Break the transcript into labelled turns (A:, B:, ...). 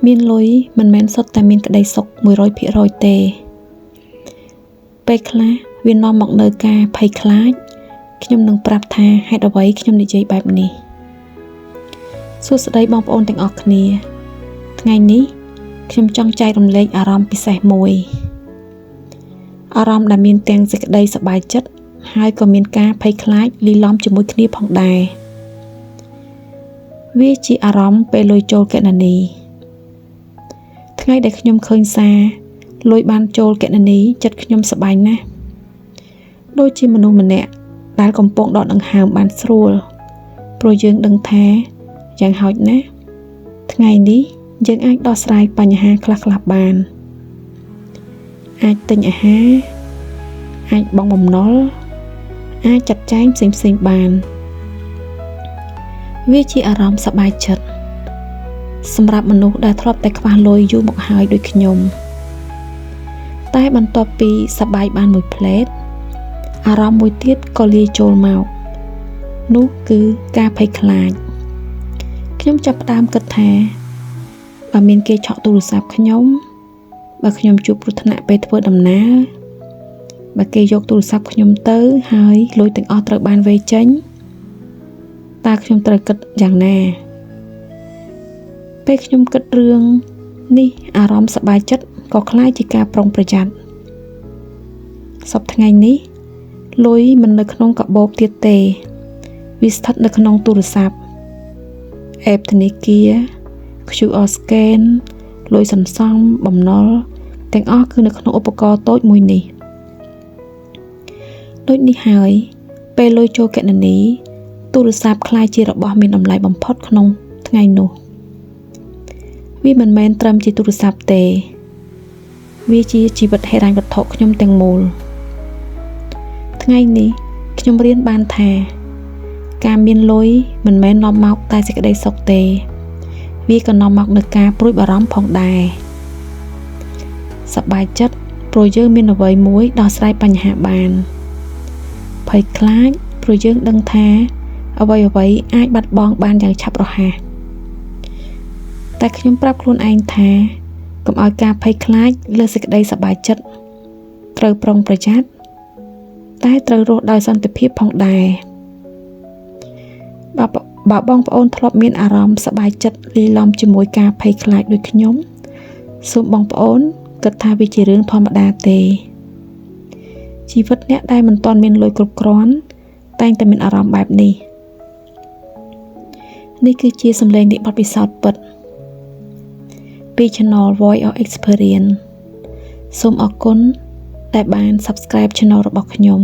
A: មានលុយមិនមែនសុទ្ធតែមានក្តីសុខ 100% ទេពេលខ្លះវានាំមកនៅការភ័យខ្លាចខ្ញុំនឹងប្រាប់ថាហេតុអ្វីខ្ញុំនិយាយបែបនេះសួស្តីបងប្អូនទាំងអស់គ្នាថ្ងៃនេះខ្ញុំចង់ចែករំលែកអារម្មណ៍ពិសេសមួយអារម្មណ៍ដែលមានទាំងសេចក្តីសប្បាយចិត្តហើយក៏មានការភ័យខ្លាចលាយឡំជាមួយគ្នាផងដែរវាជាអារម្មណ៍ពេលលុយចូលគណនីថ្ងៃដែលខ្ញុំឃើញសារលុយបានចូលគណនីចិត្តខ្ញុំសប្បាយណាស់ដូចជាមនុស្សម្នាក់ដែលកំពុងដកដង្ហើមបានស្រួលព្រោះយើងដឹងថាយ៉ាងហោចណាស់ថ្ងៃនេះយើងអាចដោះស្រាយបញ្ហាខ្លះៗបានអាចទិញអាហារអាចបង់បំណុលអាចចាត់ចែងផ្សេងៗបានវាជាអារម្មណ៍សប្បាយចិត្តសម្រាប់មនុស្សដែលធ្លាប់តែខ្វះលុយយូរមកហើយដូចខ្ញុំតែបន្ទាប់ពីសប្បាយបានមួយផ្លែតអារម្មណ៍មួយទៀតក៏លាយចូលមកនោះគឺការភ័យខ្លាចខ្ញុំចាប់ផ្ដើមគិតថាបើមានគេឆក់ទូរស័ព្ទខ្ញុំបើខ្ញុំជួបគ្រោះថ្នាក់ពេលធ្វើដំណើរបើគេយកទូរស័ព្ទខ្ញុំទៅហើយលុយទាំងអស់ត្រូវបានវេចេញតើខ្ញុំត្រូវគិតយ៉ាងណាពេលខ្ញុំគិតរឿងនេះអារម្មណ៍សប្បាយចិត្តក៏คล้ายជាការប្រុងប្រយ័ត្នសប្តាហ៍ថ្ងៃនេះលុយមិននៅក្នុងកាបូបទៀតទេវាស្ថិតនៅក្នុងទូរស័ព្ទអេបធនាគារ QR scan លុយសន្សំបំណុលទាំងអស់គឺនៅក្នុងឧបករណ៍តូចមួយនេះដូចនេះហើយពេលលុយចូលគណនីទូរស័ព្ទคล้ายជារបស់មានតម្លៃបំផុតក្នុងថ្ងៃនោះវាមិនមែនត្រឹមជាទូរស័ព្ទទេវាជាជីវិតហិរញ្ញវត្ថុខ្ញុំទាំងមូលថ្ងៃនេះខ្ញុំរៀនបានថាការមានលុយមិនមែននាំមកតែសេចក្តីសុខទេវាក៏នាំមកនូវការព្រួយបារម្ភផងដែរសប្បាយចិត្តព្រោះយើងមានអ្វីមួយដោះស្រាយបញ្ហាបានភ័យខ្លាចព្រោះយើងដឹងថាអ្វីអាចបាត់បង់បានយ៉ាងឆាប់រហ័សតែខ្ញុំប្រាប់ខ្លួនឯងថាកុំឲ្យការភ័យខ្លាចលើសេចក្តីសប្បាយចិត្តត្រូវប្រុងប្រយ័ត្នតែត្រូវរស់ដោយសន្តិភាពផងដែរបើបងប្អូនធ្លាប់មានអារម្មណ៍សប្បាយចិត្តលាយឡំជាមួយការភ័យខ្លាចដូចខ្ញុំសូមបងប្អូនគិតថាវាជារឿងធម្មតាទេជីវិតអ្នកដែលមិនទាន់មានលុយគ្រប់គ្រាន់តែងតែមានអារម្មណ៍បែបនេះនេះគឺជាសម្លេងនៃបទពិសោធន៍ពិតពី Channel Voice of Experience សូមអរគុណដែលបាន Subscribe Channel របស់ខ្ញុំ